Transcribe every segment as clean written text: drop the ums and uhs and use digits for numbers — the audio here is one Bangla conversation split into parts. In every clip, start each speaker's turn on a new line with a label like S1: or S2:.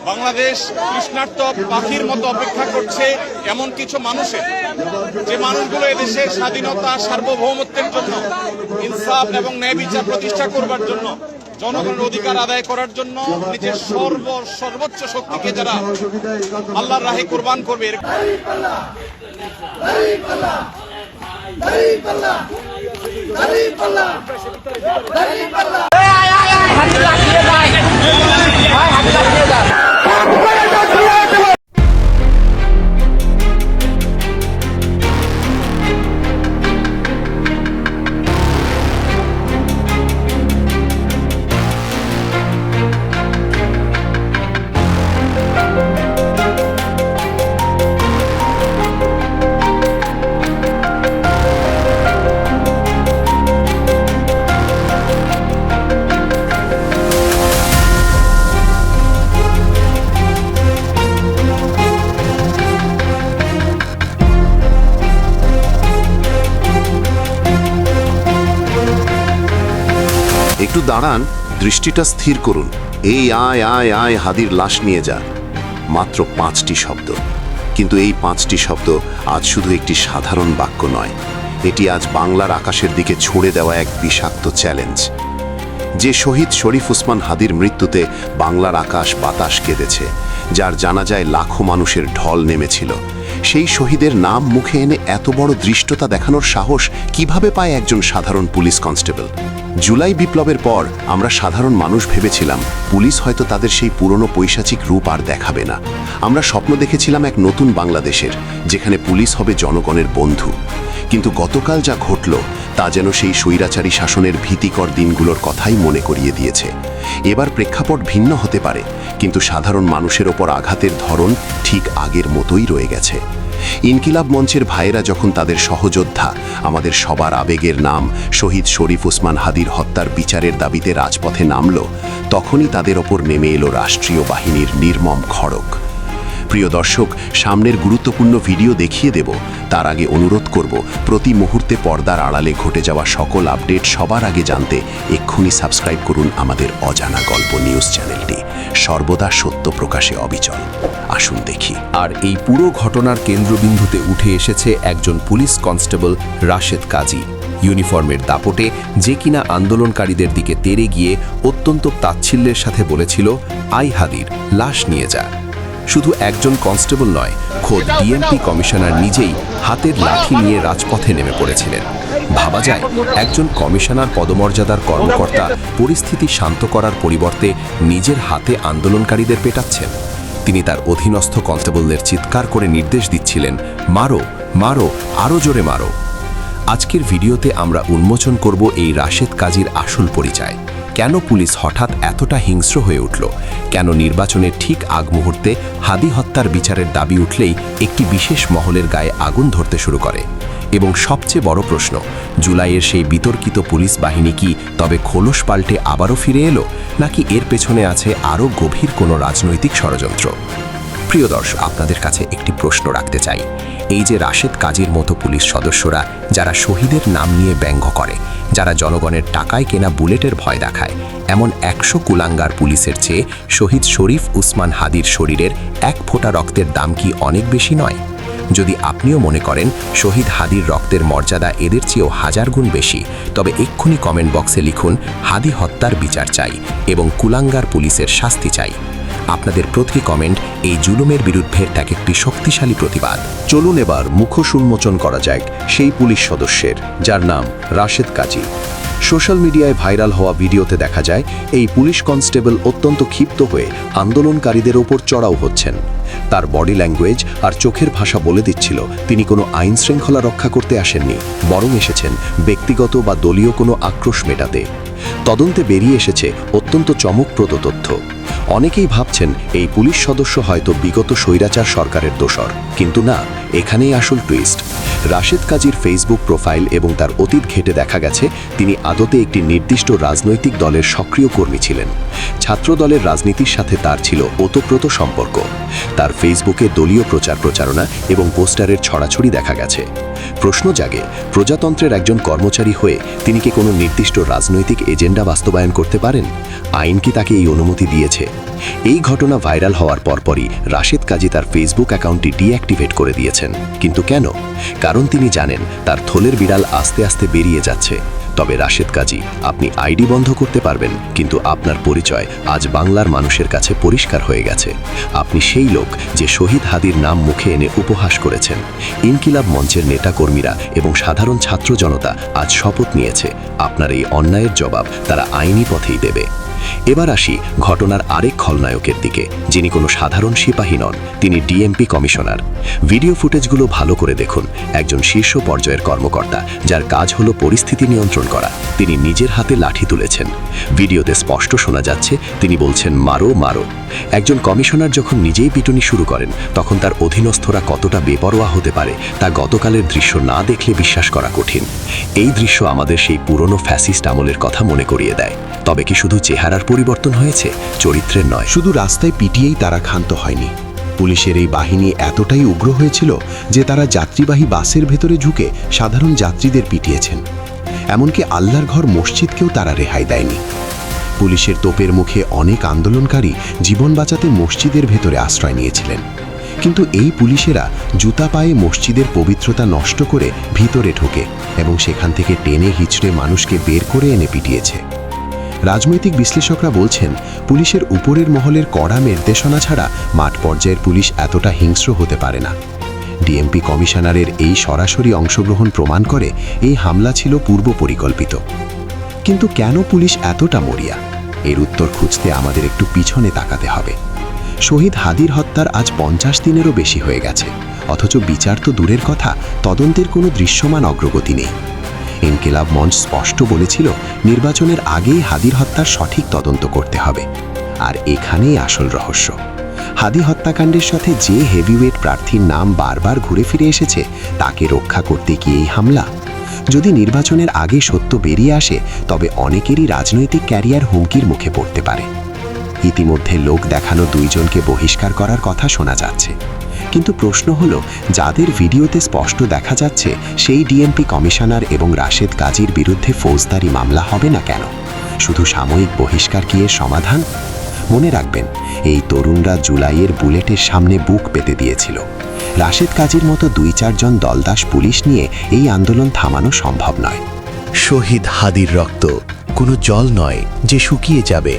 S1: বাংলাদেশ তৃষ্ণার্ত পাখির মতো অপেক্ষা করছে এমন কিছু মানুষের, যে মানুষগুলো এদেশের স্বাধীনতা সার্বভৌমত্বের জন্য, ইনসাফ এবং ন্যায় বিচার প্রতিষ্ঠা করবার জন্য, জনগণের অধিকার আদায় করার জন্য নিজের সর্বোচ্চ শক্তিকে যারা আল্লাহর রাহে কোরবান করবে।
S2: একটু দাঁড়ান, দৃষ্টিটা স্থির করুন। এই আয় আয় আয় হাদির লাশ নিয়ে যা, মাত্র 5টি শব্দ। কিন্তু এই 5টি শব্দ আজ শুধু একটি সাধারণ বাক্য নয়, এটি আজ বাংলার আকাশের দিকে ছুড়ে দেওয়া এক বিষাক্ত চ্যালেঞ্জ। যে শহীদ শরীফ উসমান হাদির মৃত্যুতে বাংলার আকাশ বাতাস কেঁদেছে, যার জানাজায় লাখো মানুষের ঢল নেমেছিল, সেই শহীদের নাম মুখে এনে এত বড় দৃষ্টতা দেখানোর সাহস কিভাবে পায় একজন সাধারণ পুলিশ কনস্টেবল? জুলাই বিপ্লবের পর আমরা সাধারণ মানুষ ভেবেছিলাম পুলিশ হয়তো তাদের সেই পুরনো পৈশাচিক রূপ আর দেখাবে না। আমরা স্বপ্ন দেখেছিলাম এক নতুন বাংলাদেশের, যেখানে পুলিশ হবে জনগণের বন্ধু। কিন্তু গতকাল যা ঘটল তা যেন সেই স্বৈরাচারী শাসনের ভীতিকর দিনগুলোর কথাই মনে করিয়ে দিয়েছে। এবার প্রেক্ষাপট ভিন্ন হতে পারে, কিন্তু সাধারণ মানুষের ওপর আঘাতের ধরন ঠিক আগের মতোই রয়ে গেছে। ইনকিলাব মঞ্চের ভাইয়েরা যখন তাদের সহযোদ্ধা, আমাদের সবার আবেগের নাম শহীদ শরীফ উসমান হাদির হত্যার বিচারের দাবিতে রাজপথে নামল, তখনই তাদের ওপর নেমে এলো রাষ্ট্রীয় বাহিনীর নির্মম খড়গ। প্রিয় দর্শক, সামনের গুরুত্বপূর্ণ ভিডিও দেখিয়ে দেব, তার আগে অনুরোধ করব প্রতি মুহূর্তে পর্দার আড়ালে ঘটে যাওয়া সকল আপডেট সবার আগে জানতে এক্ষুনি সাবস্ক্রাইব করুন আমাদের অজানা গল্প নিউজ চ্যানেলটি, সর্বদা সত্য প্রকাশে অবিচল। আসুন দেখি।
S3: আর এই পুরো ঘটনার কেন্দ্রবিন্দুতে উঠে এসেছে একজন পুলিশ কনস্টেবল রাশেদ কাজী, ইউনিফর্মের দাপটে, যে কিনা আন্দোলনকারীদের দিকে তেড়ে গিয়ে অত্যন্ত তাচ্ছিল্যের সাথে বলেছিল, আই হাদির লাশ নিয়ে যা। শুধু একজন কনস্টেবল নয়, খোদ ডিএমপি কমিশনার নিজেই হাতের লাঠি নিয়ে রাজপথে নেমে পড়েছিলেন। ভাবা যায়, একজন কমিশনার পদমর্যাদার কর্মকর্তা পরিস্থিতি শান্ত করার পরিবর্তে নিজের হাতে আন্দোলনকারীদের পেটাচ্ছেন। তিনি তার অধীনস্থ কনস্টেবলদের চিৎকার করে নির্দেশ দিচ্ছিলেন, মারো মারো, আরও জোরে মারো। আজকের ভিডিওতে আমরা উন্মোচন করব এই রাশেদ কাজীর আসল পরিচয়। কেন পুলিশ হঠাৎ এতটা হিংস্র হয়ে উঠল? কেন নির্বাচনের ঠিক আগ মুহূর্তে হাদি হত্যার বিচারের দাবি উঠলেই একটি বিশেষ মহলের গায়ে আগুন ধরতে শুরু করে? এবং সবচেয়ে বড় প্রশ্ন, জুলাইয়ের সেই বিতর্কিত পুলিশ বাহিনী কি তবে খোলস পাল্টে আবারও ফিরে এলো, নাকি এর পেছনে আছে আরও গভীর কোনো রাজনৈতিক ষড়যন্ত্র? প্রিয় দর্শক, আপনাদের কাছে একটি প্রশ্ন রাখতে চাই। এই যে রাশেদ কাজীর মতো পুলিশ সদস্যরা, যারা শহীদের নাম নিয়ে ব্যঙ্গ করে, যারা জনগণের টাকায় কেনা বুলেটের ভয় দেখায়, এমন 100 কুলাঙ্গার পুলিশের চেয়ে শহীদ শরীফ উসমান হাদির শরীরের এক ফোঁটা রক্তের দাম কি অনেক বেশি নয়? যদি আপনিও মনে করেন শহীদ হাদির রক্তের মর্যাদা এদের চেয়েও 1000 গুণ বেশি, তবে এক্ষুনি কমেন্ট বক্সে লিখুন, হাদি হত্যার বিচার চাই এবং কুলাঙ্গার পুলিশের শাস্তি চাই। আপনাদের প্রতি কমেন্ট এই জুলুমের বিরুদ্ধে এক একটি শক্তিশালী প্রতিবাদ।
S4: চলুন এবার মুখোশ উন্মোচন করা যাক সেই পুলিশ সদস্যের, যার নাম রাশেদ কাজী। সোশ্যাল মিডিয়ায় ভাইরাল হওয়া ভিডিওতে দেখা যায় এই পুলিশ কনস্টেবল অত্যন্ত ক্ষিপ্ত হয়ে আন্দোলনকারীদের ওপর চড়াও হচ্ছেন। তার বডি ল্যাঙ্গুয়েজ আর চোখের ভাষা বলে দিচ্ছিল তিনি কোনো আইন শৃঙ্খলা রক্ষা করতে আসেননি, বরং এসেছেন ব্যক্তিগত বা দলীয় কোনো আক্রোশ মেটাতে। তদন্তে বেরিয়ে এসেছে অত্যন্ত চমকপ্রদ তথ্য। অনেকেই ভাবছেন এই পুলিশ সদস্য হয়তো বিগত স্বৈরাচার সরকারের দোসর, কিন্তু না, এখানেই আসল টুইস্ট। রাশেদ কাজীর ফেসবুক প্রোফাইল এবং তার অতীত ঘেঁটে দেখা গেছে তিনি আদতে একটি নির্দিষ্ট রাজনৈতিক দলের সক্রিয় কর্মী ছিলেন। ছাত্র দলের রাজনীতির সাথে তার ছিল ওতপ্রোত সম্পর্ক। তার ফেসবুকে দলীয় প্রচারণা এবং পোস্টারের ছড়াছড়ি দেখা গেছে। প্রশ্ন জাগে, প্রজাতন্ত্রের একজন কর্মচারী হয়ে তিনি কি কোনো নির্দিষ্ট রাজনৈতিক এজেন্ডা বাস্তবায়ন করতে পারেন? আইন কি তাকে এই অনুমতি দিয়েছে? এই ঘটনা ভাইরাল হওয়ার পরপরই রাশেদ কাজী তার ফেসবুক অ্যাকাউন্টটি ডিঅ্যাক্টিভেট করে দিয়েছেন। কিন্তু কেন? কারণ তিনি জানেন তার থলের বিড়াল আস্তে আস্তে বেরিয়ে যাচ্ছে। তবে রাশেদ কাজী, আপনি আইডি বন্ধ করতে পারবেন, কিন্তু আপনার পরিচয় আজ বাংলার মানুষের কাছে পরিষ্কার হয়ে গেছে। আপনি সেই লোক যে শহীদ হাদির নাম মুখে এনে উপহাস করেছেন। ইনকিলাব মঞ্চের নেতাকর্মীরা এবং সাধারণ ছাত্র জনতা আজ শপথ নিয়েছে আপনার এই অন্যায়ের জবাব তারা আইনি পথেই দেবে। এবার আসি ঘটনার আরেক খলনায়কের দিকে, যিনি কোনো সাধারণ সিপাহী নন, তিনি ডিএমপি কমিশনার। ভিডিও ফুটেজগুলো ভালো করে দেখুন। একজন শীর্ষ পর্যায়ের কর্মকর্তা যার কাজ হলো পরিস্থিতি নিয়ন্ত্রণ করা, তিনি নিজের হাতে লাঠি তুলেছেন। ভিডিওতে স্পষ্ট শোনা যাচ্ছে তিনি বলছেন, মারো মারো। একজন কমিশনার যখন নিজেই পিটুনি শুরু করেন, তখন তার অধীনস্থরা কতটা বেপরোয়া হতে পারে তা গতকালের দৃশ্য না দেখলে বিশ্বাস করা কঠিন। এই দৃশ্য আমাদের সেই পুরনো ফ্যাসিস্ট আমলের কথা মনে করিয়ে দেয়। তবে কি শুধু চেহারার পরিবর্তন হয়েছে, চরিত্রের নয়?
S5: শুধু রাস্তায় পিটিয়েই তারা ক্ষান্ত হয়নি। পুলিশের এই বাহিনী এতটাই উগ্র হয়েছিল যে তারা যাত্রীবাহী বাসের ভেতরে ঢুকে সাধারণ যাত্রীদের পিটিয়েছেন। এমনকি আল্লাহর ঘর মসজিদকেও তারা রেহাই দেয়নি। পুলিশের তোপের মুখে অনেক আন্দোলনকারী জীবন বাঁচাতে মসজিদের ভেতরে আশ্রয় নিয়েছিলেন। কিন্তু এই পুলিশেরা জুতা পায়ে মসজিদের পবিত্রতা নষ্ট করে ভিতরে ঢোকে এবং সেখান থেকে টেনে হিচড়ে মানুষকে বের করে এনে পিটিয়েছে। রাজনৈতিক বিশ্লেষকরা বলছেন, পুলিশের উপরের মহলের কড়া নির্দেশনা ছাড়া মাঠ পর্যায়ের পুলিশ এতটা হিংস্র হতে পারে না। ডিএমপি কমিশনারের এই সরাসরি অংশগ্রহণ প্রমাণ করে এই হামলা ছিল পূর্ব পরিকল্পিত। কিন্তু কেন পুলিশ এতটা মরিয়া? এর উত্তর খুঁজতে আমাদের একটু পিছনে তাকাতে হবে। শহীদ হাদির হত্যার আজ 50 দিনেরও বেশি হয়ে গেছে, অথচ বিচার তো দূরের কথা, তদন্তের কোনো দৃশ্যমান অগ্রগতি নেই। ইনকিলাব মঞ্চ স্পষ্ট বলেছিল নির্বাচনের আগেই হাদির হত্যার সঠিক তদন্ত করতে হবে। আর এখানেই আসল রহস্য। হাদি হত্যাকাণ্ডের সাথে যে হেভিওয়েট প্রার্থীর নাম বারবার ঘুরে ফিরে এসেছে, তাকে রক্ষা করতে কি এই হামলা? যদি নির্বাচনের আগে সত্য বেরিয়ে আসে, তবে অনেকেরই রাজনৈতিক ক্যারিয়ার হুমকির মুখে পড়তে পারে। ইতিমধ্যে লোক দেখানো 2 জনকে বহিষ্কার করার কথা শোনা যাচ্ছে। কিন্তু প্রশ্ন হলো, যাদের ভিডিওতে স্পষ্ট দেখা যাচ্ছে সেই ডিএমপি কমিশনার এবং রাশেদ কাজীর বিরুদ্ধে ফৌজদারি মামলা হবে না কেন? শুধু সাময়িক বহিষ্কার কি এর সমাধান? মনে রাখবেন, এই তরুণরা জুলাইয়ের বুলেটের সামনে বুক পেতে দিয়েছিল। রাশেদ কাজীর মতো 2-4 জন দলদাস পুলিশ নিয়ে এই আন্দোলন থামানো সম্ভব নয়।
S6: শহীদ হাদির রক্ত কোনো জল নয় যে শুকিয়ে যাবে।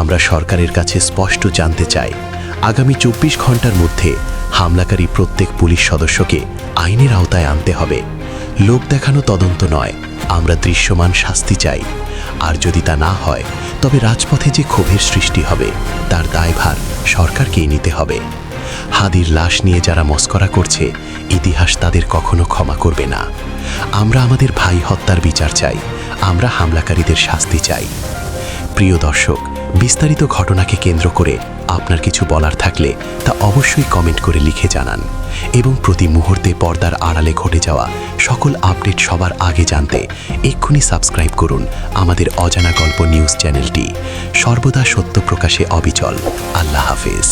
S6: আমরা সরকারের কাছে স্পষ্ট জানতে চাই, আগামী 24 ঘন্টার মধ্যে হামলাকারী প্রত্যেক পুলিশ সদস্যকে আইনের আওতায় আনতে হবে। লোক দেখানো তদন্ত নয়, আমরা দৃশ্যমান শাস্তি চাই। আর যদি তা না হয়, তবে রাজপথে যে ক্ষোভের সৃষ্টি হবে তার দায়ভার সরকারকেই নিতে হবে। হাদির লাশ নিয়ে যারা মস্করা করছে, ইতিহাস তাদের কখনো ক্ষমা করবে না। আমরা আমাদের ভাই হত্যার বিচার চাই, আমরা হামলাকারীদের শাস্তি চাই। প্রিয় দর্শক, বিস্তারিত ঘটনাকে কেন্দ্র করে আপনার কিছু বলার থাকলে তা অবশ্যই কমেন্ট করে লিখে জানান। এবং প্রতি মুহূর্তে পর্দার আড়ালে ঘটে যাওয়া সকল আপডেট সবার আগে জানতে এক্ষুনি সাবস্ক্রাইব করুন আমাদের অজানা গল্প নিউজ চ্যানেলটি। সর্বদা সত্য প্রকাশে অবিচল। আল্লাহ হাফেজ।